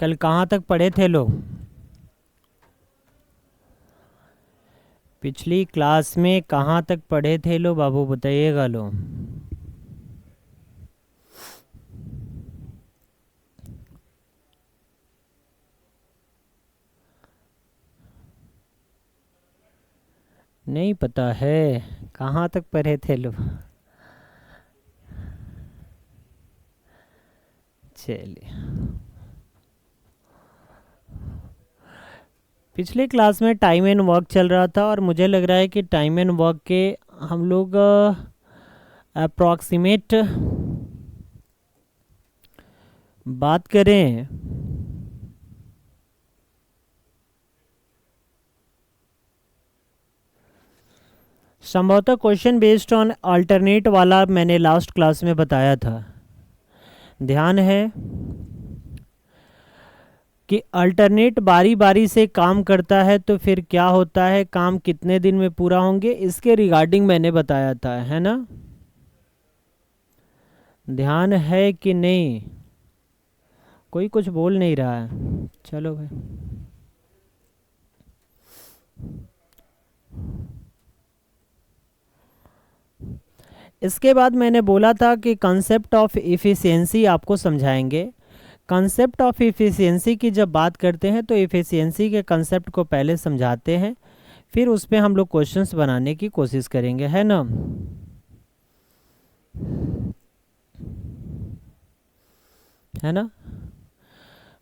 कल कहाँ तक पढ़े थे लोग? पिछली क्लास में कहाँ तक पढ़े थे लो बाबू, बताइएगा लो। नहीं पता है कहाँ तक पढ़े थे लोग? चलिए, पिछले क्लास में टाइम एंड वर्क चल रहा था और मुझे लग रहा है कि टाइम एंड वर्क के हम लोग अप्रॉक्सीमेट बात करें संभवतः क्वेश्चन बेस्ड ऑन अल्टरनेट वाला मैंने लास्ट क्लास में बताया था, ध्यान है कि अल्टरनेट बारी बारी से काम करता है तो फिर क्या होता है, काम कितने दिन में पूरा होंगे, इसके रिगार्डिंग मैंने बताया था, है ना? ध्यान है कि नहीं? कोई कुछ बोल नहीं रहा है। चलो भाई, इसके बाद मैंने बोला था कि कंसेप्ट ऑफ इफ़िशियंसी आपको समझाएंगे। कंसेप्ट ऑफ इफ़िशियंसी की जब बात करते हैं तो इफ़िशियंसी के कंसेप्ट को पहले समझाते हैं, फिर उस पर हम लोग क्वेश्चंस बनाने की कोशिश करेंगे, है ना? है ना?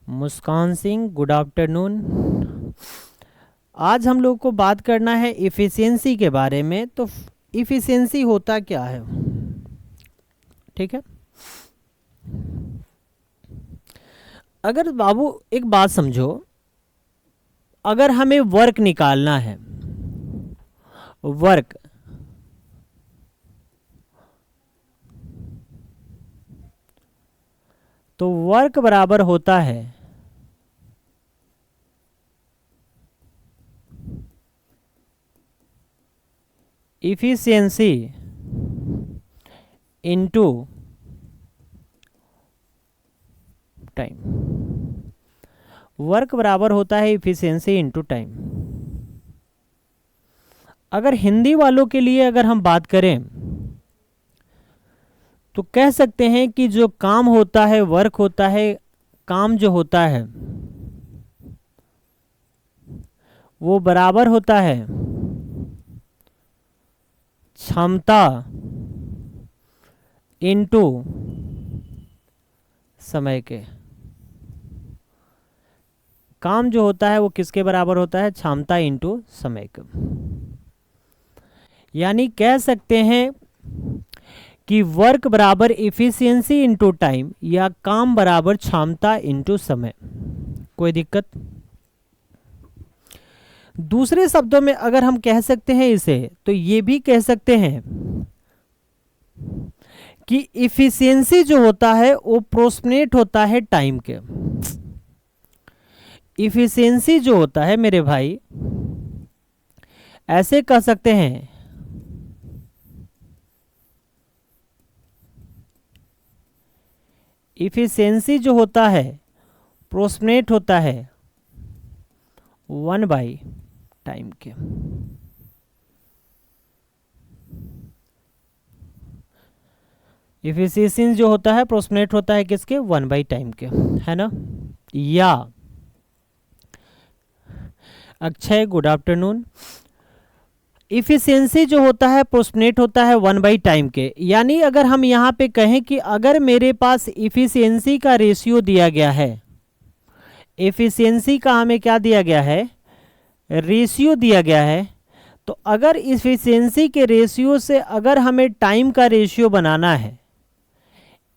मुस्कान सिंह, गुड आफ्टरनून। आज हम लोग को बात करना है इफ़िशियंसी के बारे में। तो इफ़िशियंसी होता क्या है, ठीक है? अगर बाबू एक बात समझो, अगर हमें वर्क निकालना है, वर्क, तो वर्क बराबर होता है इफिशियंसी इनटू टाइम। वर्क बराबर होता है इफिशियंसी इनटू टाइम। अगर हिंदी वालों के लिए अगर हम बात करें तो कह सकते हैं कि जो काम होता है, वर्क होता है, काम जो होता है वो बराबर होता है क्षमता इनटू समय के। काम जो होता है वो किसके बराबर होता है? क्षमता इनटू समय के। यानी कह सकते हैं कि वर्क बराबर इफिशियंसी इनटू टाइम, या काम बराबर क्षमता इनटू समय। कोई दिक्कत? दूसरे शब्दों में अगर हम कह सकते हैं इसे, तो ये भी कह सकते हैं कि इफिशियंसी जो होता है वो प्रोपोर्शनेट होता है टाइम के। इफिशियंसी जो होता है मेरे भाई, ऐसे कह सकते हैं इफिशियंसी जो होता है प्रोपोर्शनेट होता है 1/टाइम के। इफिशियंसी जो होता है प्रोपोर्शनेट होता है किसके? 1/टाइम के, है ना? या अक्षय, गुड आफ्टरनून। इफिशियंसी जो होता है प्रोपोर्शनेट होता है 1/टाइम के। यानी अगर हम यहाँ पे कहें कि अगर मेरे पास इफिशियंसी का रेशियो दिया गया है, इफिशियंसी का हमें क्या दिया गया है? रेशियो दिया गया है। तो अगर इफिशियंसी के रेशियो से अगर हमें टाइम का रेशियो बनाना है,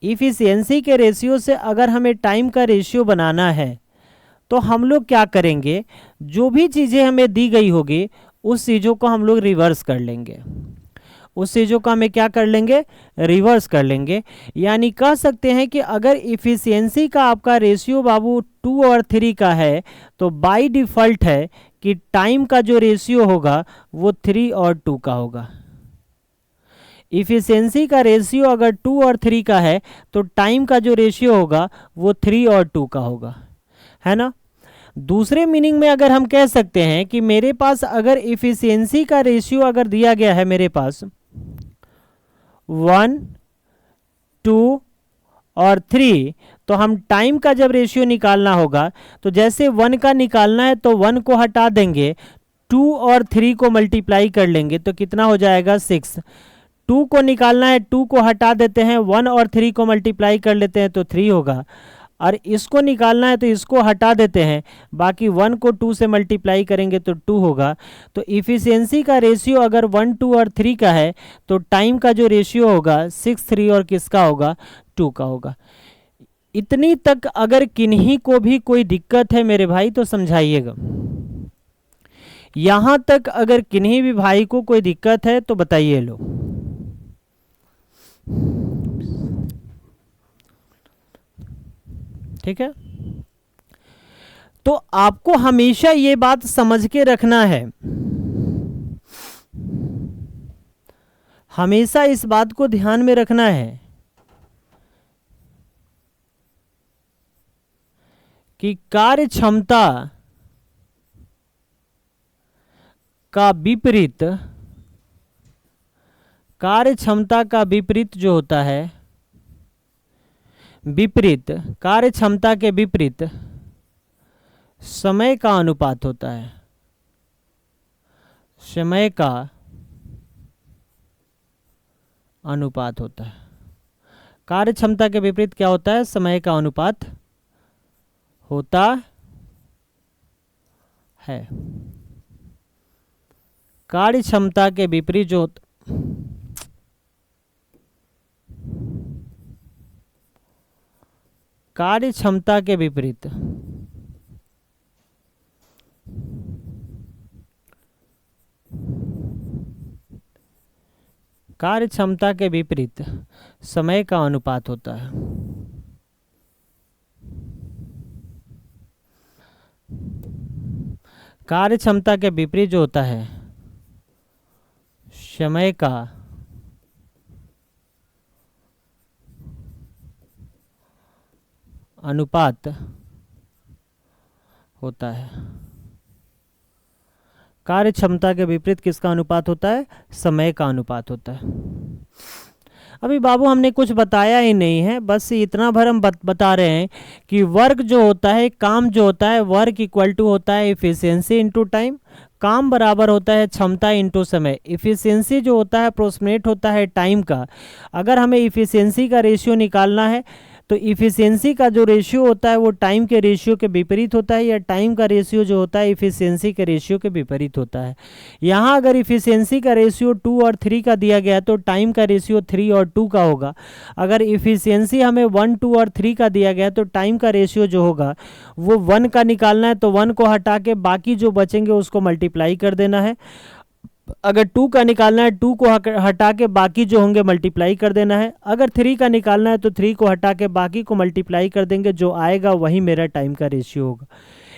इफिशियंसी के रेशियो से अगर हमें टाइम का रेशियो बनाना है, तो हम लोग क्या करेंगे? जो भी चीज़ें हमें दी गई होगी उस चीज़ों को हम लोग रिवर्स कर लेंगे। उस चीज़ों को हमें क्या कर लेंगे? रिवर्स कर लेंगे। यानी कह सकते हैं कि अगर इफिशियंसी का आपका रेशियो बाबू 2 और 3 का है, तो बाय डिफ़ॉल्ट है कि टाइम का जो रेशियो होगा वो 3 और 2 का होगा। इफिशियंसी का रेशियो अगर 2 और 3 का है तो टाइम का जो रेशियो होगा वो 3 और 2 का होगा। है ना। दूसरे मीनिंग में अगर हम कह सकते हैं कि मेरे पास अगर इफिशियंसी का रेशियो अगर दिया गया है मेरे पास 1, 2 और 3, तो हम टाइम का जब रेशियो निकालना होगा तो जैसे 1 का निकालना है तो 1 को हटा देंगे, 2 और 3 को मल्टीप्लाई कर लेंगे तो कितना हो जाएगा 6। 2 को निकालना है, 2 को हटा देते हैं, 1 और 3 को मल्टीप्लाई कर लेते हैं तो 3 होगा, और इसको निकालना है तो इसको हटा देते हैं, बाकी 1 को 2 से मल्टीप्लाई करेंगे तो 2 होगा। तो इफ़िशियंसी का रेशियो अगर 1, 2 और 3 का है तो टाइम का जो रेशियो होगा 6, 3 और किसका होगा 2 का होगा। इतनी तक अगर किन्हीं को भी कोई दिक्कत है मेरे भाई तो समझाइएगा। यहाँ तक अगर किन्हीं भी भाई को कोई दिक्कत है तो बताइए लो। ठीक है, तो आपको हमेशा ये बात समझ के रखना है, हमेशा इस बात को ध्यान में रखना है कि कार्य क्षमता का विपरीत, कार्य क्षमता का विपरीत जो होता है, विपरीत कार्य क्षमता के विपरीत समय का अनुपात होता है। समय का अनुपात होता है। कार्य क्षमता के विपरीत क्या होता है? समय का अनुपात होता है। कार्य क्षमता के विपरीत जो कार्य क्षमता के विपरीत कार्य क्षमता के विपरीत समय का अनुपात होता है। कार्य क्षमता के विपरीत जो होता है समय का अनुपात होता है। कार्य क्षमता के विपरीत किसका अनुपात होता है? समय का अनुपात होता है। अभी बाबू हमने कुछ बताया ही नहीं है, बस इतना भर हम बता रहे हैं कि वर्क जो होता है, काम जो होता है, वर्क इक्वल टू होता है इफिशियंसी इंटू टाइम। काम बराबर होता है क्षमता इंटू समय। इफिशियंसी जो होता है अप्रोक्सीमेट होता है टाइम का। अगर हमें इफिशियंसी का रेशियो निकालना है तो इफिशियंसी का जो रेशियो होता है वो टाइम के रेशियो के विपरीत होता है, या टाइम का रेशियो जो होता है इफिशियंसी के रेशियो के विपरीत होता है। यहाँ अगर इफिशियंसी का रेशियो 2 और 3 का दिया गया है तो टाइम का रेशियो 3 और 2 का होगा। अगर इफिशियंसी हमें 1, 2 और 3 का दिया गया है तो टाइम का रेशियो जो होगा वो 1 का निकालना है, तो 1 को हटा के बाकी जो बचेंगे उसको मल्टीप्लाई कर देना है। अगर 2 का निकालना है, 2 को हटा के बाकी जो होंगे मल्टीप्लाई कर देना है। अगर 3 का निकालना है तो 3 को हटा के बाकी को मल्टीप्लाई कर देंगे, जो आएगा वही मेरा टाइम का रेशियो होगा।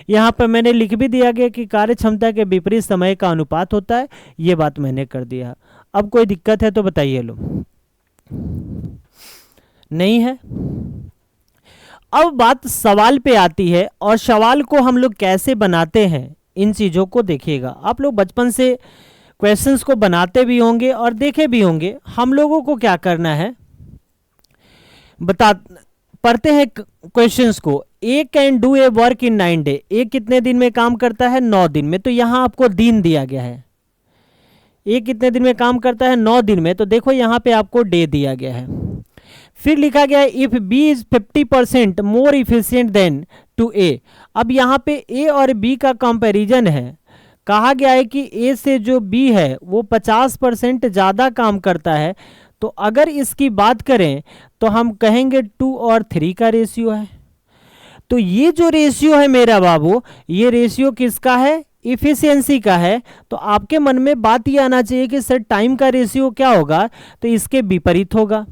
यहाँ पर मैंने लिख भी दिया गया कि कार्य क्षमता के विपरीत समय का अनुपात होता है, ये बात मैंने कर दिया। अब कोई दिक्कत है तो बताइए लो। नहीं है? अब बात सवाल पे आती है, और सवाल को हम लोग कैसे बनाते हैं इन चीज़ों को देखिएगा। आप लोग बचपन से क्वेश्चंस को बनाते भी होंगे और देखे भी होंगे। हम लोगों को क्या करना है, पढ़ते हैं क्वेश्चंस को। A can do a work in 9 day. A कितने दिन में काम करता है? 9 दिन में। तो यहाँ आपको दिन दिया गया है। ए कितने दिन में काम करता है? 9 दिन में। तो देखो यहाँ पे आपको डे दिया गया है। फिर लिखा गया है if B is 50% more efficient than to A. अब यहाँ पे ए और बी का कंपैरिजन है। कहा गया है कि ए से जो बी है वो 50% ज़्यादा काम करता है। तो अगर इसकी बात करें तो हम कहेंगे 2 और 3 का रेशियो है। तो ये जो रेशियो है मेरा बाबू, ये रेशियो किसका है? इफिशियंसी का है। तो आपके मन में बात ये आना चाहिए कि सर टाइम का रेशियो क्या होगा? तो इसके विपरीत होगा।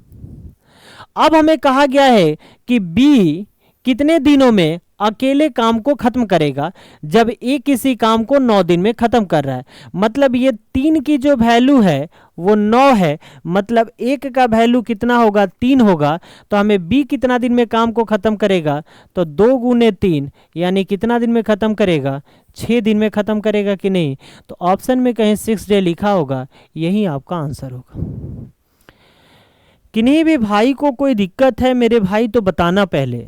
अब हमें कहा गया है कि बी कितने दिनों में अकेले काम को खत्म करेगा जब ए किसी काम को 9 दिन में खत्म कर रहा है। मतलब ये 3 की जो वैल्यू है वो 9 है, मतलब एक का वैल्यू कितना होगा, 3 होगा। तो हमें बी कितना दिन में काम को खत्म करेगा, तो 2 गुने 3 यानी कितना दिन में खत्म करेगा, 6 दिन में खत्म करेगा कि नहीं। तो ऑप्शन में कहीं 6 डे लिखा होगा, यही आपका आंसर होगा। किन्हीं भी भाई को कोई दिक्कत है मेरे भाई तो बताना पहले,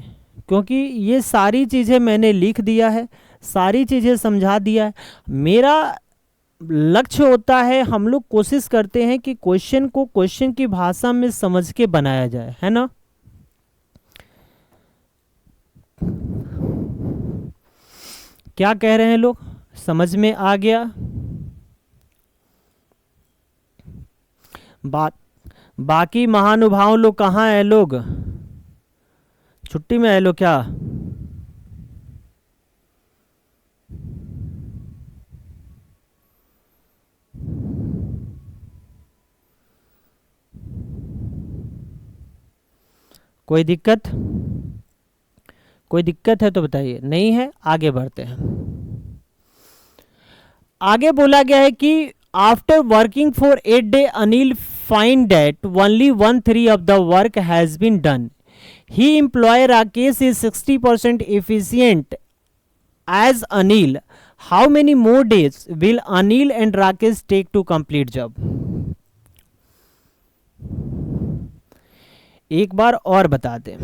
क्योंकि ये सारी चीज़ें मैंने लिख दिया है, सारी चीज़ें समझा दिया है। मेरा लक्ष्य होता है, हम लोग कोशिश करते हैं कि क्वेश्चन को क्वेश्चन की भाषा में समझ के बनाया जाए, है ना। क्या कह रहे हैं लोग, समझ में आ गया बात। बाकी महानुभाव लोग कहाँ हैं, लोग छुट्टी में है लोग क्या। कोई दिक्कत, कोई दिक्कत है तो बताइए, नहीं है आगे बढ़ते हैं। आगे बोला गया है कि after working for 8 day Anil find that only 1/3 of the work has been done. He employ Rakesh is 60% efficient as Anil. How many more days will Anil and Rakesh take to complete job. एक बार और बता दें,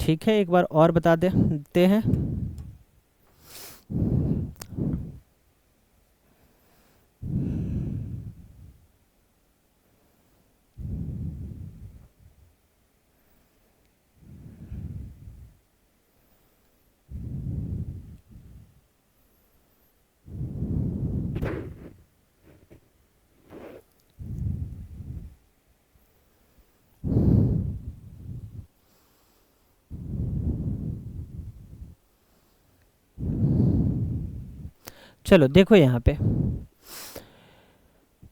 ठीक है, एक बार और बता देते हैं। चलो देखो, यहाँ पे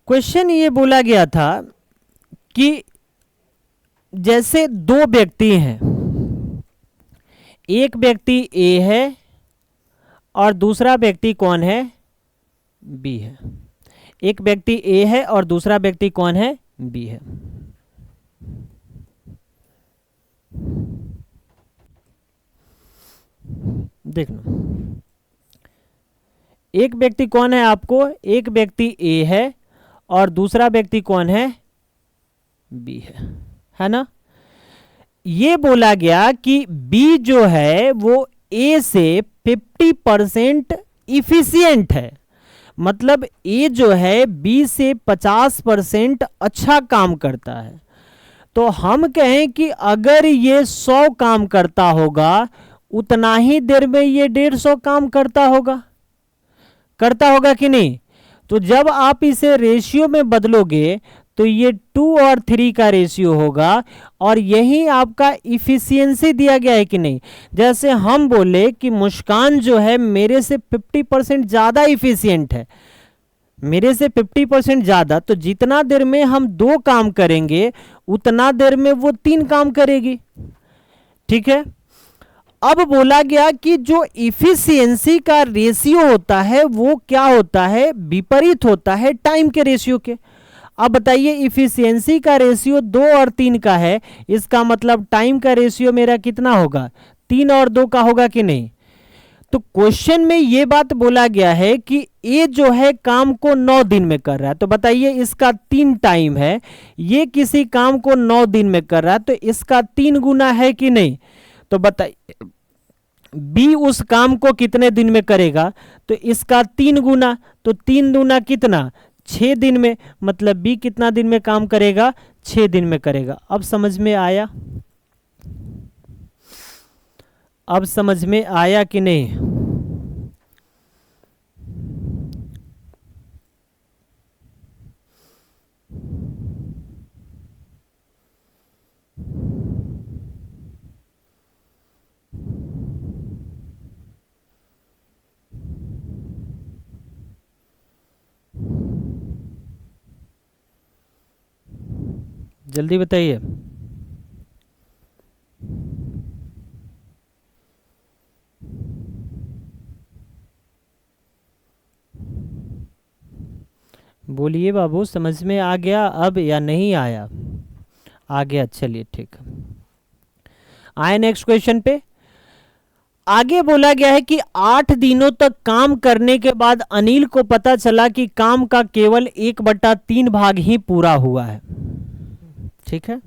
क्वेश्चन ये बोला गया था कि जैसे दो व्यक्ति हैं, एक व्यक्ति ए है और दूसरा व्यक्ति कौन है, बी है। एक व्यक्ति ए है और दूसरा व्यक्ति कौन है, बी है। देख लो, एक व्यक्ति कौन है आपको, एक व्यक्ति ए है और दूसरा व्यक्ति कौन है, बी है ना। ये बोला गया कि बी जो है वो ए से 50% इफिशियंट है, मतलब ए जो है बी से 50% अच्छा काम करता है। तो हम कहें कि अगर ये 100 काम करता होगा, उतना ही देर में ये 150 काम करता होगा कि नहीं। तो जब आप इसे रेशियो में बदलोगे तो ये 2 और 3 का रेशियो होगा, और यही आपका इफिशियंसी दिया गया है कि नहीं। जैसे हम बोले कि मुस्कान जो है मेरे से 50% ज़्यादा इफिशियंट है, मेरे से 50% ज़्यादा, तो जितना देर में हम 2 काम करेंगे उतना देर में वो 3 काम करेगी, ठीक है। अब बोला गया कि जो इफिशियंसी का रेशियो होता है वो क्या होता है, विपरीत होता है टाइम के रेशियो के। अब बताइए, इफिशियंसी का रेशियो 2 और 3 का है, इसका मतलब टाइम का रेशियो मेरा कितना होगा, 3 और 2 का होगा कि नहीं। तो क्वेश्चन में ये बात बोला गया है कि ए जो है काम को 9 दिन में कर रहा है, तो बताइए इसका 3 टाइम है, ये किसी काम को 9 दिन में कर रहा है, तो इसका 3 गुना है कि नहीं। तो बताइए बी उस काम को कितने दिन में करेगा, तो इसका 3 गुना, तो 3 गुना कितना, 6 दिन में, मतलब बी कितना दिन में काम करेगा, 6 दिन में करेगा। अब समझ में आया, अब समझ में आया कि नहीं। जल्दी बताइए। बोलिए बाबू, समझ में आ गया अब या नहीं आया? आ गया, चलिए ठीक। आए नेक्स्ट क्वेश्चन पे। आगे बोला गया है कि 8 दिनों तक काम करने के बाद अनिल को पता चला कि काम का केवल 1/3 भाग ही पूरा हुआ है। ठीक है,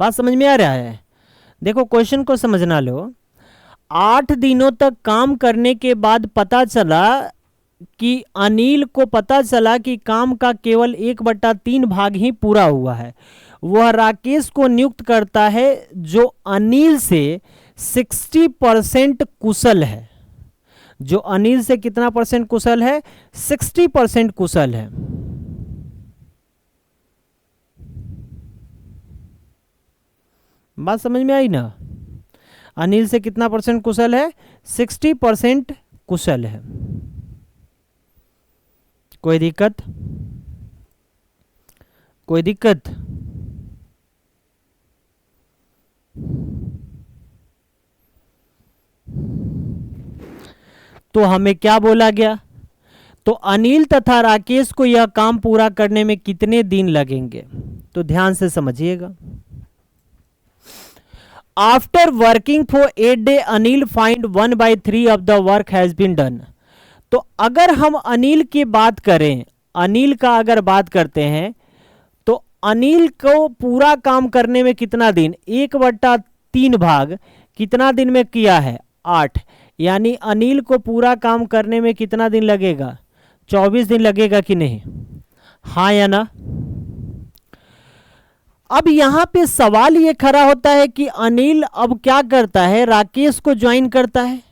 बात समझ में आ रहा है? देखो क्वेश्चन को समझना लो। 8 दिनों तक काम करने के बाद पता चला कि अनिल को पता चला कि काम का केवल 1/3 भाग ही पूरा हुआ है। वह राकेश को नियुक्त करता है जो अनिल से 60% कुशल है। जो अनिल से कितना परसेंट कुशल है? 60% कुशल है। बात समझ में आई ना? अनिल से कितना परसेंट कुशल है? 60% कुशल है। कोई दिक्कत? कोई दिक्कत? तो हमें क्या बोला गया? तो अनिल तथा राकेश को यह काम पूरा करने में कितने दिन लगेंगे? तो ध्यान से समझिएगा। After working for 8 day Anil find 1/3 of the work has been done. तो अगर हम अनिल की बात करें, अनिल का अगर बात करते हैं, तो अनिल को पूरा काम करने में कितना दिन? 1/3 भाग कितना दिन में किया है? 8। यानी अनिल को पूरा काम करने में कितना दिन लगेगा? 24 दिन लगेगा कि नहीं? हाँ या ना? अब यहां पे सवाल ये खड़ा होता है कि अनिल अब क्या करता है? राकेश को ज्वाइन करता है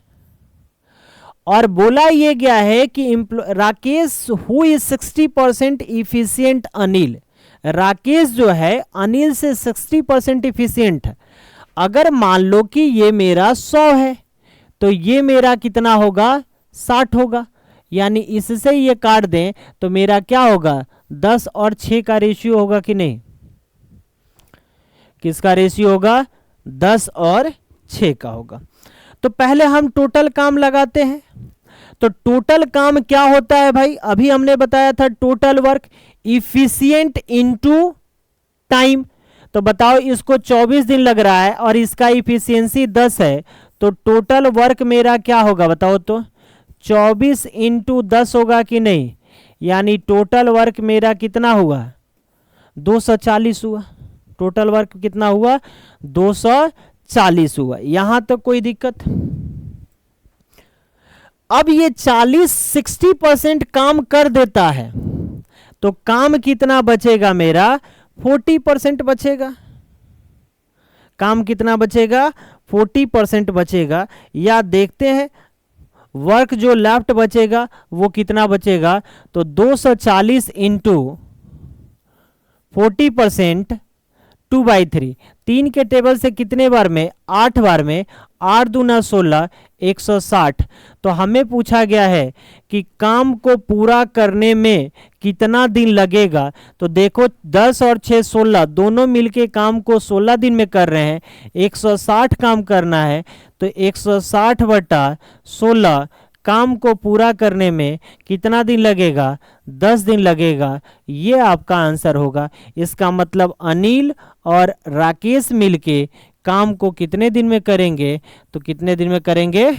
और बोला ये गया है कि Rakesh who is 60% efficient Anil. Rakesh जो है अनिल से 60% इफिशियंट है। अगर मान लो कि ये मेरा 100 है तो ये मेरा कितना होगा? 60 होगा। यानी इससे ये काट दें तो मेरा क्या होगा? 10 और 6 का रेशियो होगा कि नहीं? किसका रेशियो होगा? 10 और 6 का होगा। तो पहले हम टोटल काम लगाते हैं। तो टोटल काम क्या होता है भाई? अभी हमने बताया था total work efficient into time. तो बताओ, इसको 24 दिन लग रहा है और इसका इफिशियंसी 10 है, तो टोटल वर्क मेरा क्या होगा बताओ? तो 24 इंटू 10 होगा कि नहीं? यानी टोटल वर्क मेरा कितना हुआ? 240 हुआ। टोटल वर्क कितना हुआ? 240 हुआ। यहां तक कोई दिक्कत? अब ये 60% काम कर देता है तो काम कितना बचेगा मेरा? 40% बचेगा। काम कितना बचेगा? 40% बचेगा। या देखते हैं वर्क जो लेफ्ट बचेगा वो कितना बचेगा? तो 240 इंटू 40% 2/3। 3 के टेबल से कितने बार में? 8 बार में। 8 दूना 16, 160। तो हमें पूछा गया है कि काम को पूरा करने में कितना दिन लगेगा। तो देखो 10 और 6 16 दोनों मिलके काम को 16 दिन में कर रहे हैं। 160 काम करना है तो 160/16 काम को पूरा करने में कितना दिन लगेगा? 10 दिन लगेगा। ये आपका आंसर होगा। इसका मतलब अनिल और राकेश मिलके काम को कितने दिन में करेंगे? तो कितने दिन में करेंगे?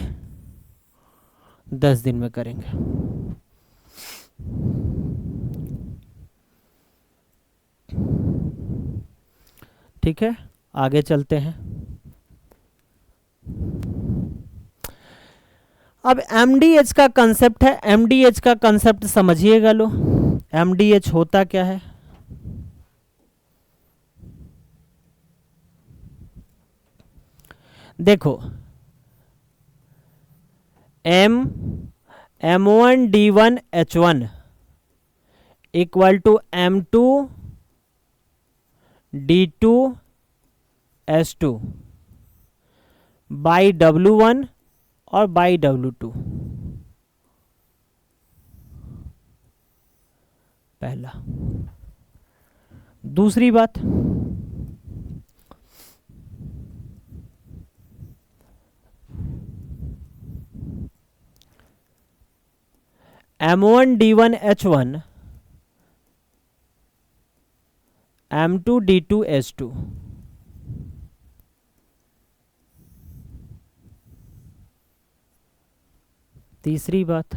10 दिन में करेंगे। ठीक है, आगे चलते हैं। अब एमडीएच का कंसेप्ट है। एमडीएच का कंसेप्ट समझिएगा लो। एमडीएच होता क्या है? देखो, M1D1H1 equal to M2D2S2 by W1 और बाई W2। पहला। दूसरी बात, M1D1H1 M2D2H2। तीसरी बात,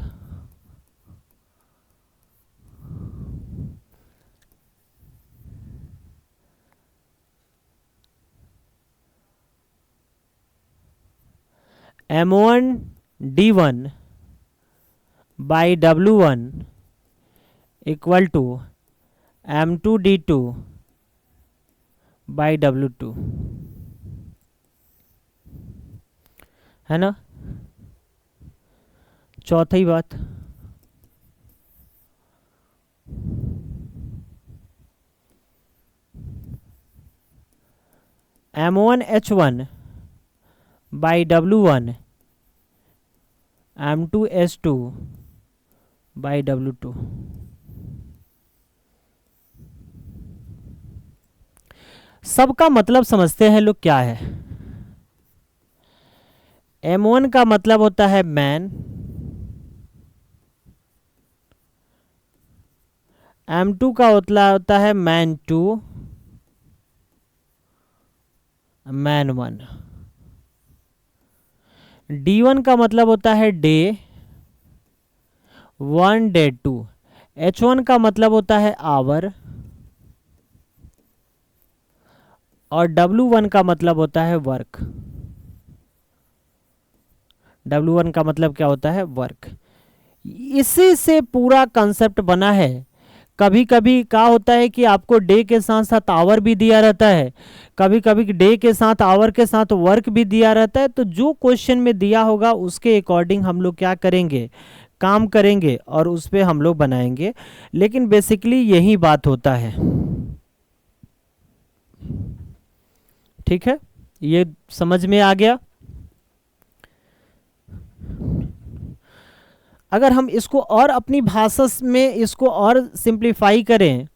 M1D1 by W1 equal to M2D2 by W2, है ना। चौथी बात, M1H1 by W1 M2H2 by W2। सबका मतलब समझते हैं लोग क्या है। M1 का मतलब होता है मैन, M2 का मतलब होता है मैन 2, मैन 1। D1 का मतलब होता है डे 1 डे 2। H1 का मतलब होता है आवर, और W1 का मतलब होता है वर्क। W1 का मतलब क्या होता है, वर्क। इसी से पूरा कंसेप्ट बना है। कभी कभी क्या होता है कि आपको डे के साथ साथ आवर भी दिया रहता है, कभी कभी डे के साथ आवर के साथ वर्क भी दिया रहता है। तो जो क्वेश्चन में दिया होगा उसके अकॉर्डिंग हम लोग क्या करेंगे, काम करेंगे और उस पर हम लोग बनाएंगे। लेकिन बेसिकली यही बात होता है, ठीक है। ये समझ में आ गया। अगर हम इसको और अपनी भाषा में इसको और सिंप्लीफाई करें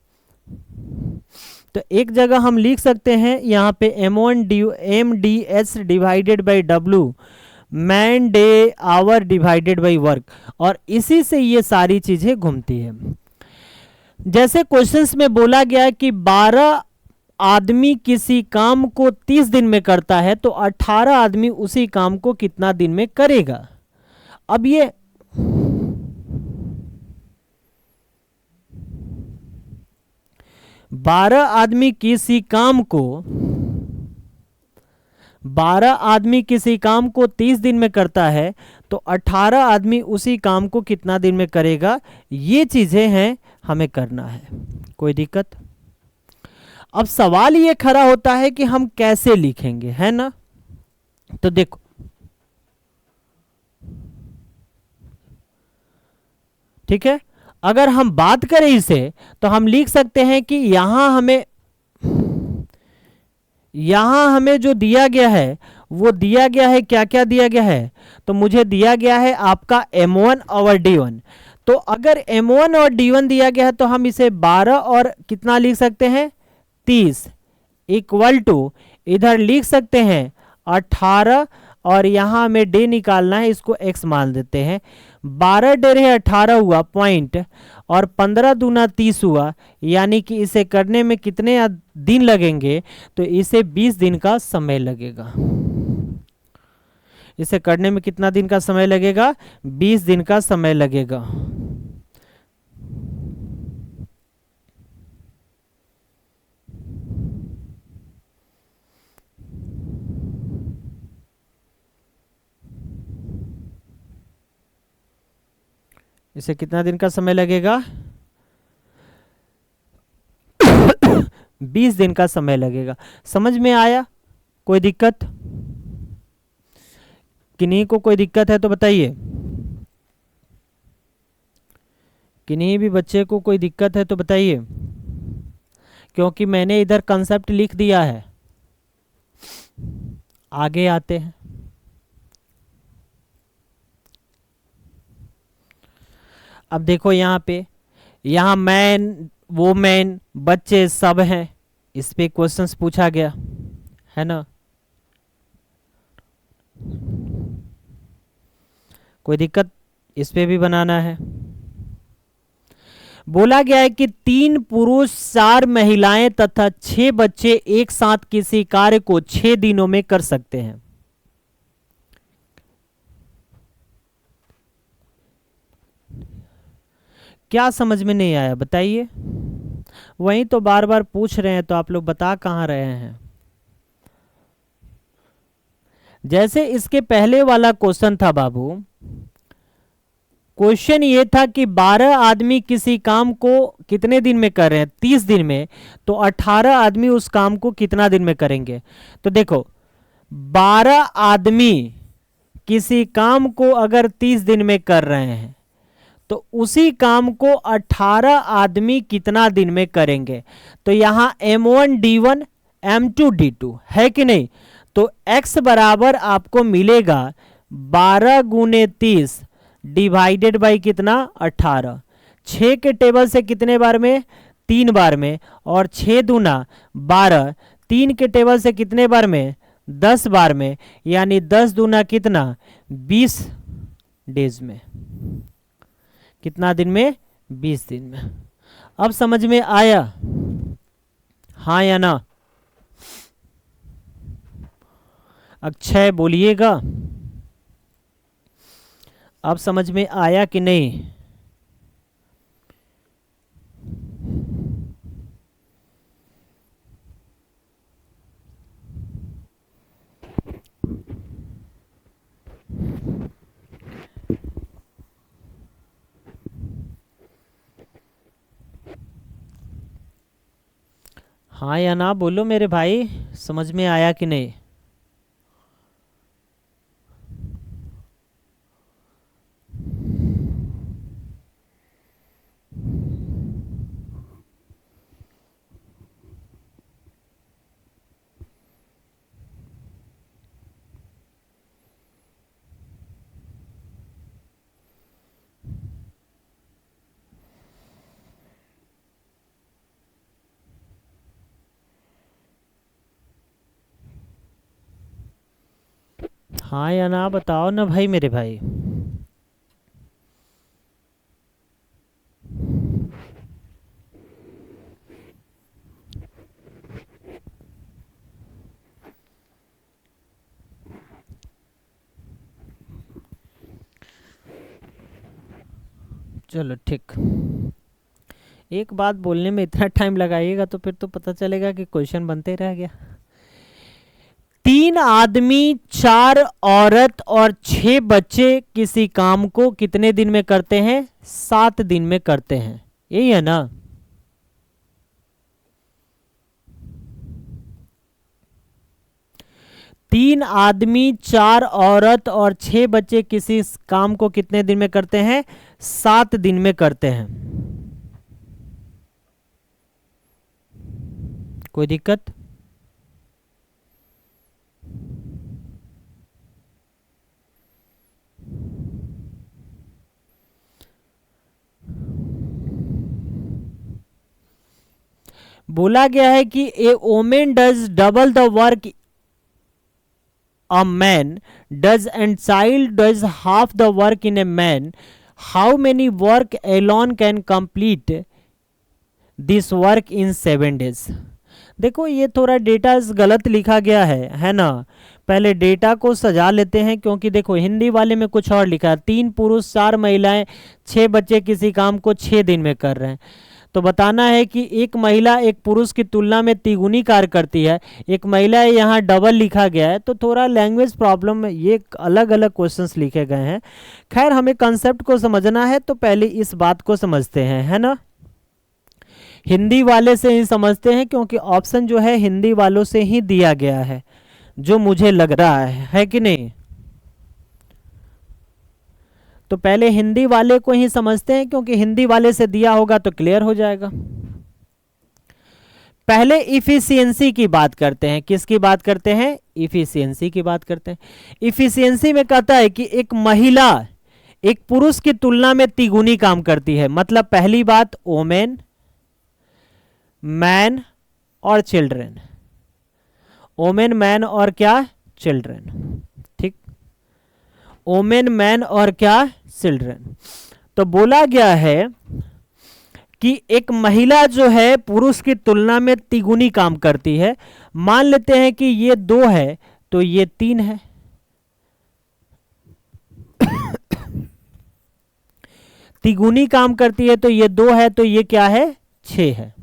तो एक जगह हम लिख सकते हैं यहाँ पे M1D divided by W, man day hour divided by work, और इसी से ये सारी चीजें घूमती है। जैसे क्वेश्चंस में बोला गया है कि 12 आदमी किसी काम को 30 दिन में करता है तो 18 आदमी उसी काम को कितना दिन में करेगा। अब ये बारह आदमी किसी काम को 30 दिन में करता है तो 18 आदमी उसी काम को कितना दिन में करेगा। ये चीजें हैं, हमें करना है। कोई दिक्कत। अब सवाल ये खड़ा होता है कि हम कैसे लिखेंगे, है ना। तो देखो, ठीक है, अगर हम बात करें इसे तो हम लिख सकते हैं कि यहां हमें जो दिया गया है वो दिया गया है, क्या क्या दिया गया है। तो मुझे दिया गया है आपका M1 और D1। तो अगर M1 और D1 दिया गया है तो हम इसे 12 और कितना लिख सकते हैं, 30 इक्वल टू, इधर लिख सकते हैं 18, और यहाँ हमें डे निकालना है, इसको x मान देते हैं। 12 डे रहे 18 हुआ पॉइंट, और 15 दूना 30 हुआ, यानी कि इसे करने में कितने दिन लगेंगे, तो इसे 20 दिन का समय लगेगा। इसे करने में कितना दिन का समय लगेगा, 20 दिन का समय लगेगा। इसे कितना दिन का समय लगेगा, 20 दिन का समय लगेगा। समझ में आया। कोई दिक्कत, किन्हीं को कोई दिक्कत है तो बताइए। किन्हीं भी बच्चे को कोई दिक्कत है तो बताइए, क्योंकि मैंने इधर कंसेप्ट लिख दिया है। आगे आते हैं। अब देखो यहाँ मैन, वोमेन, बच्चे सब हैं, इस पे क्वेश्चंस पूछा गया है ना। कोई दिक्कत, इस पे भी बनाना है। बोला गया है कि 3 पुरुष 4 महिलाएं तथा 6 बच्चे एक साथ किसी कार्य को 6 दिनों में कर सकते हैं। क्या समझ में नहीं आया बताइए? वही तो बार बार पूछ रहे हैं तो आप लोग बता कहाँ रहे हैं। जैसे इसके पहले वाला क्वेश्चन था बाबू, क्वेश्चन ये था कि 12 आदमी किसी काम को कितने दिन में कर रहे हैं, 30 दिन में, तो 18 आदमी उस काम को कितना दिन में करेंगे। तो देखो 12 आदमी किसी काम को अगर 30 दिन में कर रहे हैं तो उसी काम को 18 आदमी कितना दिन में करेंगे। तो यहाँ M1 D1 M2 D2 है कि नहीं। तो x बराबर आपको मिलेगा 12 गुने 30 डिवाइडेड बाई कितना 18। 6 के टेबल से कितने बार में, 3 बार में, और 6 दूना 12, 3 के टेबल से कितने बार में, 10 बार में, यानी 10 दूना कितना 20 डेज में। कितना दिन में, 20 दिन में। अब समझ में आया, हाँ या ना? अक्षय बोलिएगा, अब समझ में आया कि नहीं? हाँ या ना बोलो मेरे भाई, समझ में आया कि नहीं? हाँ या ना बताओ ना भाई मेरे भाई। चलो ठीक, एक बात बोलने में इतना टाइम लगाइएगा तो फिर तो पता चलेगा कि क्वेश्चन बनते रह गया। 3 आदमी 4 औरत और 6 बच्चे किसी काम को कितने दिन में करते हैं, 7 दिन में करते हैं, यही है ना। तीन आदमी 4 औरत और 6 बच्चे किसी काम को कितने दिन में करते हैं, 7 दिन में करते हैं। कोई दिक्कत? बोला गया है कि a women does double the work a man does and child does half the work in a man. How many work alone can complete this work in 7 days? देखो ये थोड़ा डेटा गलत लिखा गया है ना। पहले डेटा को सजा लेते हैं, क्योंकि देखो हिंदी वाले में कुछ और लिखा है, 3 पुरुष 4 महिलाएं 6 बच्चे किसी काम को 6 दिन में कर रहे हैं। तो बताना है कि एक महिला एक पुरुष की तुलना में तिगुनी कार्य करती है, एक महिला है, यहाँ डबल लिखा गया है, तो थोड़ा लैंग्वेज प्रॉब्लम में ये अलग अलग क्वेश्चंस लिखे गए हैं। खैर हमें कंसेप्ट को समझना है तो पहले इस बात को समझते हैं, है ना। हिंदी वाले से ही समझते हैं, क्योंकि ऑप्शन जो है हिंदी वालों से ही दिया गया है, जो मुझे लग रहा है कि नहीं। तो पहले हिंदी वाले को ही समझते हैं, क्योंकि हिंदी वाले से दिया होगा तो क्लियर हो जाएगा। पहले इफिशियंसी की बात करते हैं। किसकी बात करते हैं? इफिशियंसी की बात करते हैं। इफिशियंसी में कहता है कि एक महिला एक पुरुष की तुलना में तिगुनी काम करती है। मतलब पहली बात वोमेन, मैन और चिल्ड्रन। वोमेन, मैन और क्या, चिल्ड्रन। ठीक, वोमेन, मैन और क्या, चिल्ड्रन। तो बोला गया है कि एक महिला जो है पुरुष की तुलना में तिगुनी काम करती है। मान लेते हैं कि ये 2 है तो ये 3 है। तिगुनी काम करती है तो ये 2 है तो ये क्या है, 6 है।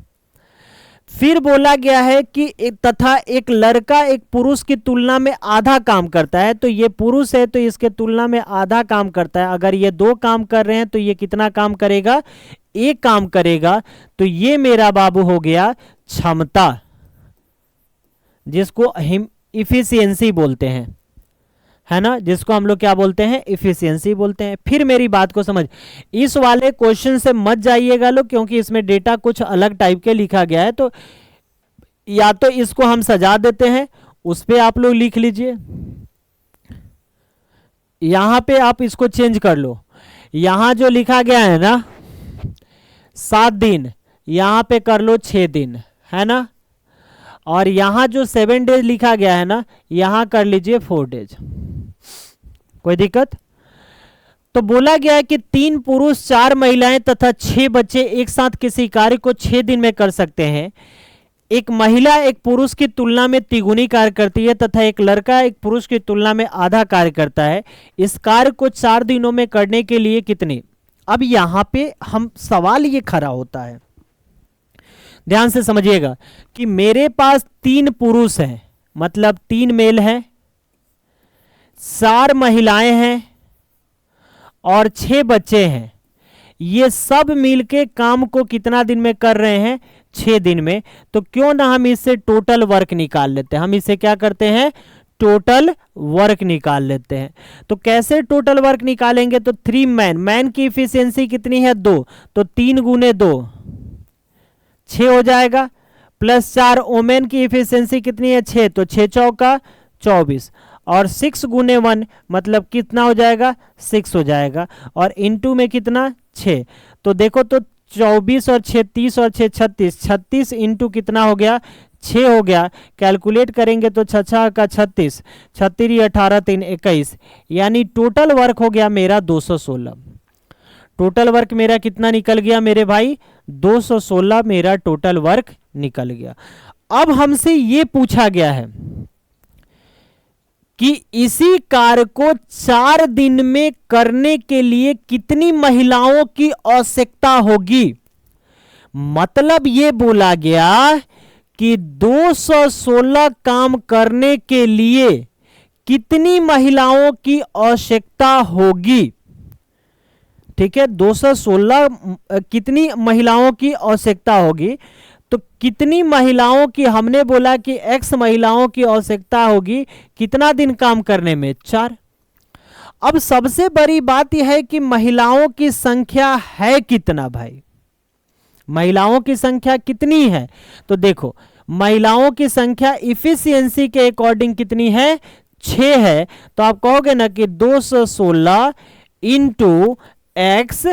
फिर बोला गया है कि तथा एक लड़का एक पुरुष की तुलना में आधा काम करता है, तो ये पुरुष है तो इसके तुलना में आधा काम करता है। अगर ये 2 काम कर रहे हैं तो ये कितना काम करेगा, 1 काम करेगा। तो ये मेरा बाबू हो गया क्षमता, जिसको हम इफिशियंसी बोलते हैं, है ना, जिसको हम लोग क्या बोलते हैं, इफिशियंसी बोलते हैं। फिर मेरी बात को समझ, इस वाले क्वेश्चन से मत जाइएगा लोग, क्योंकि इसमें डेटा कुछ अलग टाइप के लिखा गया है। तो या तो इसको हम सजा देते हैं, उस पे आप लोग लिख लीजिए, यहां पे आप इसको चेंज कर लो। यहां जो लिखा गया है ना 7 दिन, यहां पे कर लो 6 दिन, है ना। और यहां जो 7 डेज लिखा गया है ना, यहां कर लीजिए 4 डेज। कोई दिक्कत? तो बोला गया है कि 3 पुरुष 4 महिलाएं तथा 6 बच्चे एक साथ किसी कार्य को 6 दिन में कर सकते हैं। एक महिला एक पुरुष की तुलना में तिगुनी कार्य करती है तथा एक लड़का एक पुरुष की तुलना में आधा कार्य करता है। इस कार्य को 4 दिनों में करने के लिए कितने। अब यहां पे हम सवाल ये खड़ा होता है, ध्यान से समझिएगा कि मेरे पास 3 पुरुष हैं, मतलब 3 मेल हैं, 4 महिलाएं हैं और 6 बच्चे हैं। ये सब मिलके काम को कितना दिन में कर रहे हैं, 6 दिन में। तो क्यों ना हम इससे टोटल वर्क निकाल लेते हैं। हम इससे क्या करते हैं, टोटल वर्क निकाल लेते हैं। तो कैसे टोटल वर्क निकालेंगे, तो 3 मैन की इफिशियंसी कितनी है, 2, तो 3 गुने 2 6 हो जाएगा, प्लस 4 ओमेन की इफिशियंसी कितनी है, 6, तो 6 चौका 24, और 6 गुने 1 मतलब कितना हो जाएगा, 6 हो जाएगा, और इनटू में कितना 6। तो देखो तो 24 और 6 30 और 6 36, 36 इंटू कितना हो गया, 6 हो गया। कैलकुलेट करेंगे तो 6 का 36, 36 18 3 21, यानी टोटल वर्क हो गया मेरा 216। टोटल वर्क मेरा कितना निकल गया मेरे भाई, 216 मेरा टोटल वर्क निकल गया। अब हमसे ये पूछा गया है कि इसी कार्य को 4 दिन में करने के लिए कितनी महिलाओं की आवश्यकता होगी। मतलब ये बोला गया कि 216 काम करने के लिए कितनी महिलाओं की आवश्यकता होगी। ठीक है, 216 कितनी महिलाओं की आवश्यकता होगी। तो कितनी महिलाओं की, हमने बोला कि x महिलाओं की आवश्यकता होगी कितना दिन काम करने में, 4। अब सबसे बड़ी बात यह है कि महिलाओं की संख्या है कितना भाई, महिलाओं की संख्या कितनी है। तो देखो महिलाओं की संख्या इफिशियंसी के अकॉर्डिंग कितनी है, 6 है। तो आप कहोगे ना कि 216 इंटू एक्स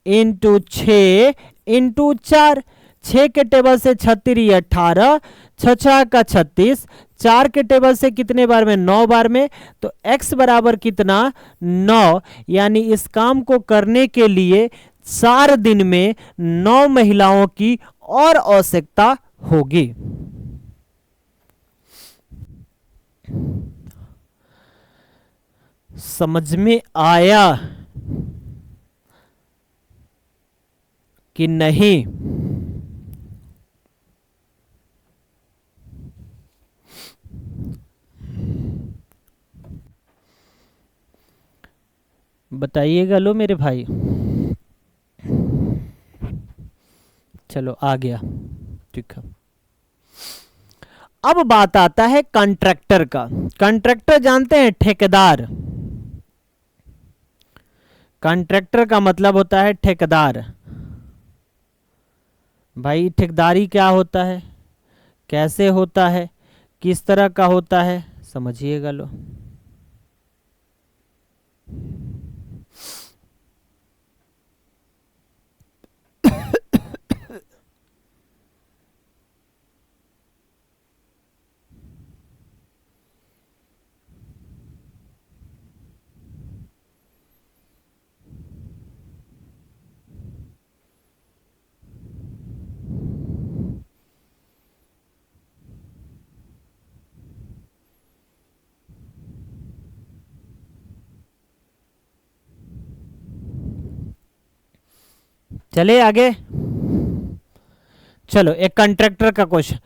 इंटू 6 इंटू 4, 6 के टेबल से 36 18, 6 का 36, 4 के टेबल से कितने बार में, 9 बार में। तो x बराबर कितना, 9, यानी इस काम को करने के लिए 4 दिन में 9 महिलाओं की और आवश्यकता होगी। समझ में आया कि नहीं? बताइएगा लो मेरे भाई। चलो आ गया, ठीक है। अब बात आता है कॉन्ट्रैक्टर का। कॉन्ट्रैक्टर जानते हैं, ठेकेदार। कॉन्ट्रैक्टर का मतलब होता है ठेकेदार। भाई ठेकेदारी क्या होता है, कैसे होता है, किस तरह का होता है, समझिएगा लो। चले आगे। चलो एक कंट्रैक्टर का question.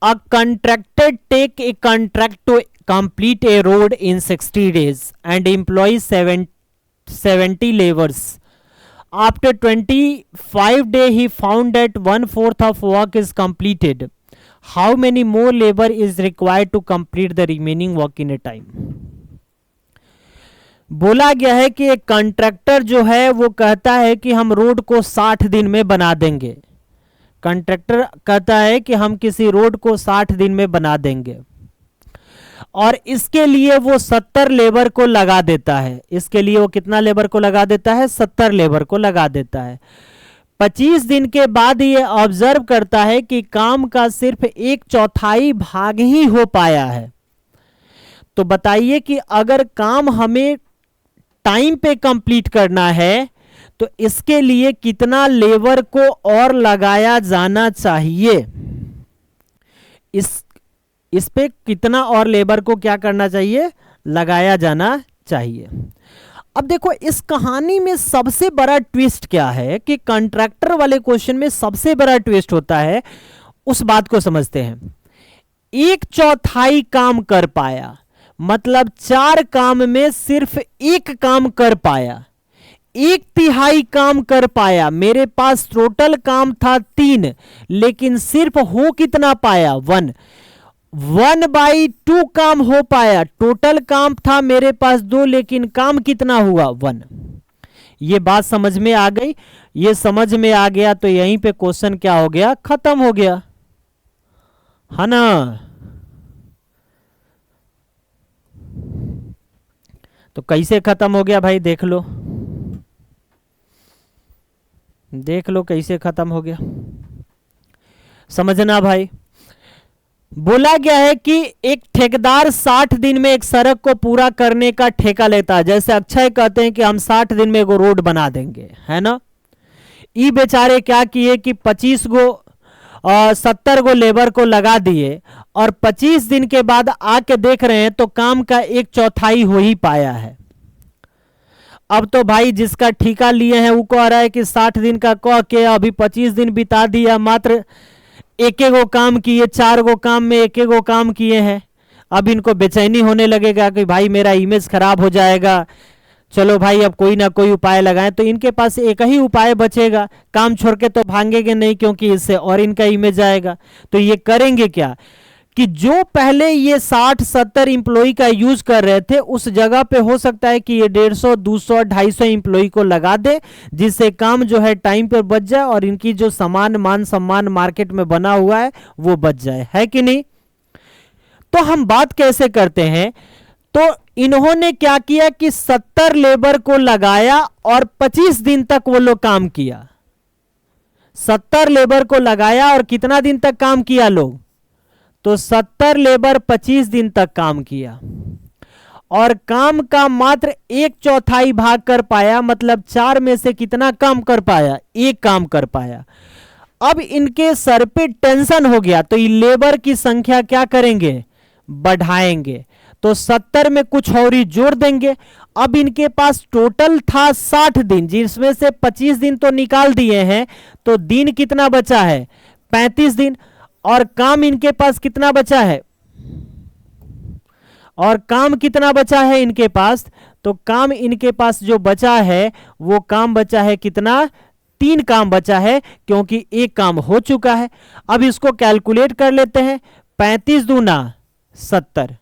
A contractor take a contract to complete a road in 60 days and employ 70 labours. आफ्टर 25 days he found that 1/4 of work is completed. How many more labor is required to complete the remaining work in a time? बोला गया है कि एक contractor जो है वो कहता है कि हम रोड को 60 दिन में बना देंगे। कॉन्ट्रैक्टर कहता है कि हम किसी रोड को 60 दिन में बना देंगे और इसके लिए वो 70 लेबर को लगा देता है। इसके लिए वो कितना लेबर को लगा देता है? 70 लेबर को लगा देता है। 25 दिन के बाद ये ऑब्जर्व करता है कि काम का सिर्फ 1/4 भाग ही हो पाया है। तो बताइए कि अगर काम हमें टाइम पे कंप्लीट करना है तो इसके लिए कितना लेबर को और लगाया जाना चाहिए? इस पे कितना और लेबर को क्या करना चाहिए? लगाया जाना चाहिए। अब देखो इस कहानी में सबसे बड़ा ट्विस्ट क्या है कि कॉन्ट्रैक्टर वाले क्वेश्चन में सबसे बड़ा ट्विस्ट होता है, उस बात को समझते हैं। 1/4 काम कर पाया मतलब 4 काम में सिर्फ 1 काम कर पाया। 1/3 काम कर पाया। मेरे पास टोटल काम था 3 लेकिन सिर्फ हो कितना पाया? 1। 1/2 काम हो पाया। टोटल काम था मेरे पास 2 लेकिन काम कितना हुआ? 1। ये बात समझ में आ गई? ये समझ में आ गया तो यहीं पे क्वेश्चन क्या हो गया? खत्म हो गया, है ना? तो कैसे खत्म हो गया भाई? देख लो, देख लो कैसे खत्म हो गया। समझना भाई। बोला गया है कि एक ठेकेदार 60 दिन में एक सड़क को पूरा करने का ठेका लेता है। जैसे अक्षय कहते हैं कि हम 60 दिन में एक रोड बना देंगे, है ना? ई बेचारे क्या किए कि 25 गो 70 गो लेबर को लगा दिए और 25 दिन के बाद आके देख रहे हैं तो काम का 1/4 हो ही पाया है। अब तो भाई जिसका ठेका लिए हैं वो कह रहा है कि 60 दिन का कह के अभी 25 दिन बिता दिया, मात्र एक गो काम किए, 4 गो काम में एक गो काम किए हैं। अब इनको बेचैनी होने लगेगा कि भाई मेरा इमेज खराब हो जाएगा, चलो भाई अब कोई ना कोई उपाय लगाएं। तो इनके पास एक ही उपाय बचेगा, काम छोड़ के तो भागेंगे नहीं क्योंकि इससे और इनका इमेज आएगा। तो ये करेंगे क्या कि जो पहले ये 60-70 इंप्लॉई का यूज कर रहे थे उस जगह पे हो सकता है कि ये 150, 200, 250 इंप्लॉई को लगा दे, जिससे काम जो है टाइम पर बच जाए और इनकी जो समान मान सम्मान मार्केट में बना हुआ है वो बच जाए, है कि नहीं? तो हम बात कैसे करते हैं? तो इन्होंने क्या किया कि 70 लेबर को लगाया और 25 दिन तक वो लोग काम किया। 70 लेबर को लगाया और कितना दिन तक काम किया लोग? तो 70 लेबर 25 दिन तक काम किया और काम का मात्र 1/4 भाग कर पाया, मतलब 4 में से कितना काम कर पाया? 1 काम कर पाया। अब इनके सर पे टेंशन हो गया तो ये लेबर की संख्या क्या करेंगे? बढ़ाएंगे। तो 70 में कुछ और ही जोड़ देंगे। अब इनके पास टोटल था 60 दिन, जिसमें से 25 दिन तो निकाल दिए हैं, तो दिन कितना बचा है? 35 दिन। और काम इनके पास कितना बचा है? और काम कितना बचा है इनके पास? तो काम इनके पास जो बचा है वो काम बचा है कितना? 3 काम बचा है, क्योंकि 1 काम हो चुका है। अब इसको कैलकुलेट कर लेते हैं। 35 दूना 70,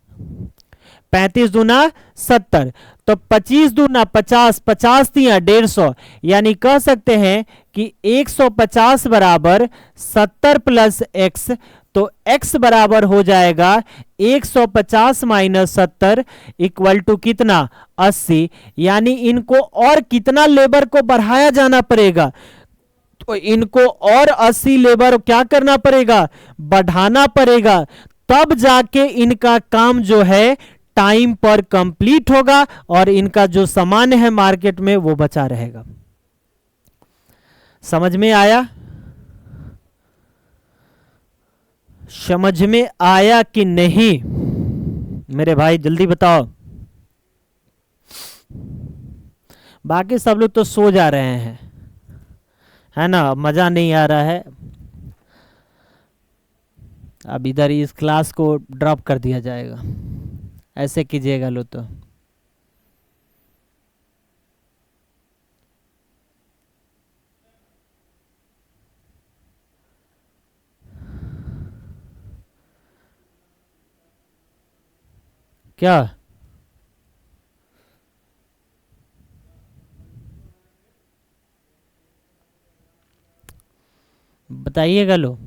35 दूना 70, तो 25 दूना 50, 50 दिया 150, यानी कह सकते हैं कि 150 बराबर 70 प्लस एक्स। तो x बराबर हो जाएगा 150 माइनस 70 इक्वल टू कितना? 80। यानी इनको और कितना लेबर को बढ़ाया जाना पड़ेगा? तो इनको और 80 लेबर क्या करना पड़ेगा? बढ़ाना पड़ेगा, तब जाके इनका काम जो है टाइम पर कंप्लीट होगा और इनका जो सामान है मार्केट में वो बचा रहेगा। समझ में आया? समझ में आया कि नहीं मेरे भाई? जल्दी बताओ। बाकी सब लोग तो सो जा रहे हैं, है ना, मज़ा नहीं आ रहा है। अब इधर इस क्लास को ड्रॉप कर दिया जाएगा, ऐसे कीजिएगा लो तो। क्या बताइएगा लो।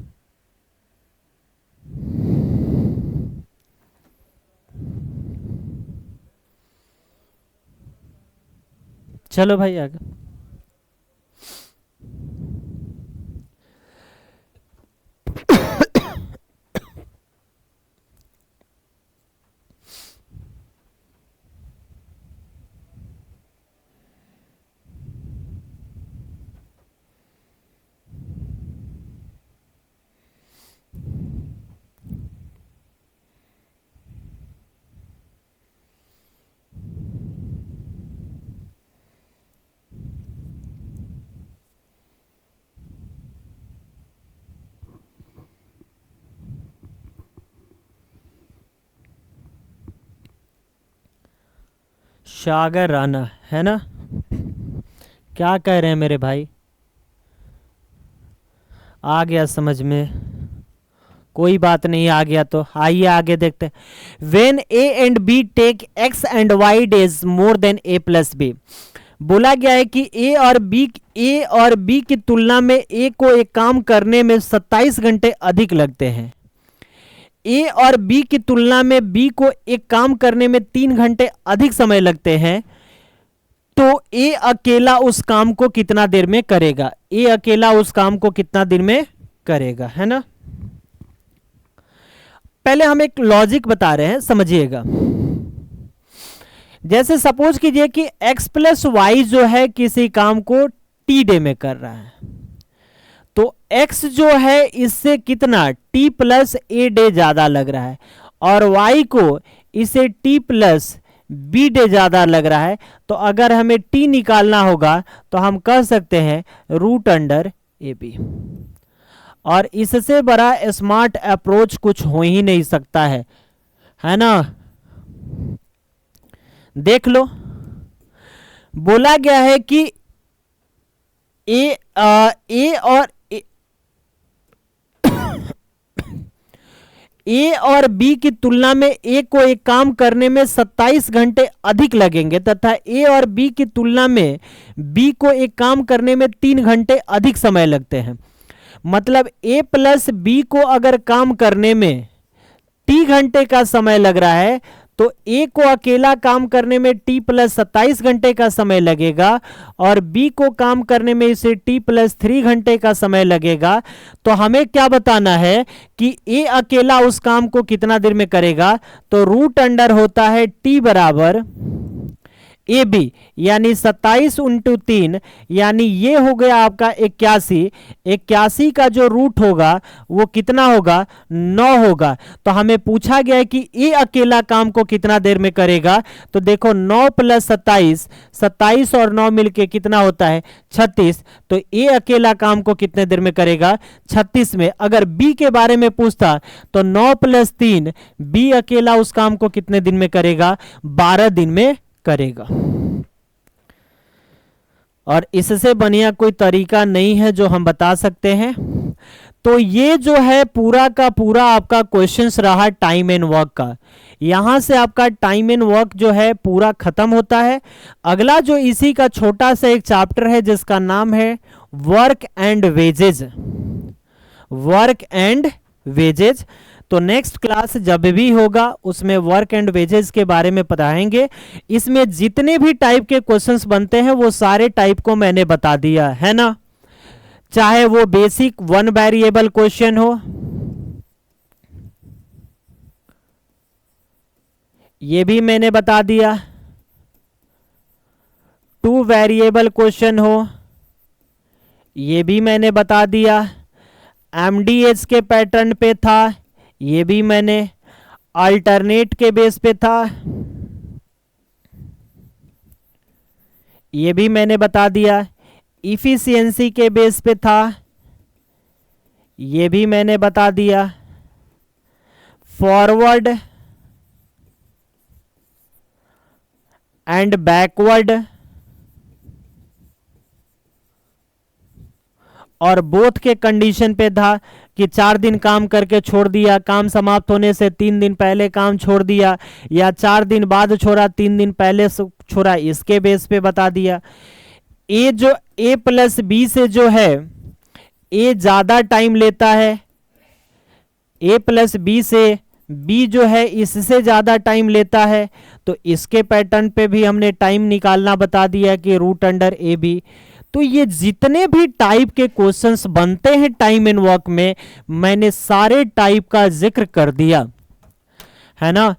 चलो भाई आगे। सागर राणा है ना, क्या कह रहे हैं मेरे भाई? आ गया समझ में, कोई बात नहीं, आ गया तो आइए आगे देखते हैं। When A and B take X and Y days more than A plus B. बोला गया है कि ए और बी की तुलना में ए को एक काम करने में 27 घंटे अधिक लगते हैं। ए और बी की तुलना में बी को एक काम करने में 3 घंटे अधिक समय लगते हैं, तो ए अकेला उस काम को कितना देर में करेगा? ए अकेला उस काम को कितना देर में करेगा, है ना। पहले हम एक लॉजिक बता रहे हैं, समझिएगा। जैसे सपोज कीजिए कि x प्लस वाई जो है किसी काम को टी डे में कर रहा है, तो x जो है इससे कितना t प्लस ए डे ज्यादा लग रहा है, और y को इसे t प्लस बी डे ज्यादा लग रहा है। तो अगर हमें t निकालना होगा तो हम कह सकते हैं रूट अंडर ए बी। और इससे बड़ा स्मार्ट अप्रोच कुछ हो ही नहीं सकता है ना। देख लो, बोला गया है कि ए और बी की तुलना में ए को एक काम करने में 27 घंटे अधिक लगेंगे, तथा ए और बी की तुलना में बी को एक काम करने में 3 घंटे अधिक समय लगते हैं। मतलब ए प्लस बी को अगर काम करने में टी घंटे का समय लग रहा है, तो ए को अकेला काम करने में टी प्लस 27 घंटे का समय लगेगा, और बी को काम करने में इसे टी प्लस 3 घंटे का समय लगेगा। तो हमें क्या बताना है कि ए अकेला उस काम को कितना देर में करेगा? तो रूट अंडर होता है टी बराबर ए बी, यानी 27 × 3, यानी ये हो गया आपका 81। 81 का जो रूट होगा वो कितना होगा? 9 होगा। तो हमें पूछा गया है कि ए अकेला काम को कितना देर में करेगा। तो देखो 9 + 27, 27 और 9 मिलके कितना होता है? 36। तो ए अकेला काम को कितने देर में करेगा? 36 में। अगर बी के बारे में पूछता तो 9 + 3, बी अकेला उस काम को कितने दिन में करेगा? 12 दिन में करेगा। और इससे बढ़िया कोई तरीका नहीं है जो हम बता सकते हैं। तो ये जो है पूरा का पूरा आपका क्वेश्चंस रहा टाइम एंड वर्क का। यहां से आपका टाइम एंड वर्क जो है पूरा खत्म होता है। अगला जो इसी का छोटा सा एक चैप्टर है जिसका नाम है work and wages. Work and wages. तो नेक्स्ट क्लास जब भी होगा उसमें वर्क एंड वेजेस के बारे में पढ़ाएंगे। इसमें जितने भी टाइप के क्वेश्चंस बनते हैं वो सारे टाइप को मैंने बता दिया है ना, चाहे वो बेसिक 1 वेरिएबल क्वेश्चन हो, ये भी मैंने बता दिया, 2 वेरिएबल क्वेश्चन हो, ये भी मैंने बता दिया, एमडीएस के पैटर्न पे था, ये भी मैंने, अल्टरनेट के बेस पे था, ये भी मैंने बता दिया, इफिशियंसी के बेस पे था, ये भी मैंने बता दिया। फॉरवर्ड एंड बैकवर्ड और बोथ के कंडीशन पे था कि 4 दिन काम करके छोड़ दिया, काम समाप्त होने से 3 दिन पहले काम छोड़ दिया, या 4 दिन बाद छोड़ा, 3 दिन पहले छोड़ा, इसके बेस पे बता दिया। ए जो ए प्लस बी से जो है ए ज्यादा टाइम लेता है, ए प्लस बी से बी जो है इससे ज्यादा टाइम लेता है, तो इसके पैटर्न पे भी हमने टाइम निकालना बता दिया कि रूट अंडर ए बी। तो ये जितने भी टाइप के क्वेश्चंस बनते हैं टाइम एंड वर्क में, मैंने सारे टाइप का जिक्र कर दिया है ना।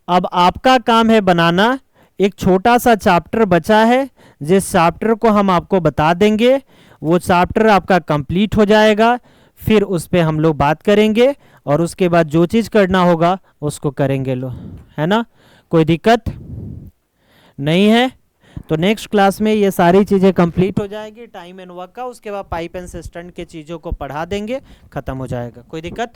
अब आपका काम है बनाना। एक छोटा सा चैप्टर बचा है, जिस चैप्टर को हम आपको बता देंगे, वो चैप्टर आपका कंप्लीट हो जाएगा, फिर उस पे हम लोग बात करेंगे और उसके बाद जो चीज करना होगा उसको करेंगे लो, है ना। कोई दिक्कत नहीं है। तो नेक्स्ट क्लास में ये सारी चीज़ें कंप्लीट हो जाएगी टाइम एंड वर्क का, उसके बाद पाइप एंड सिस्टम के चीज़ों को पढ़ा देंगे, खत्म हो जाएगा। कोई दिक्कत।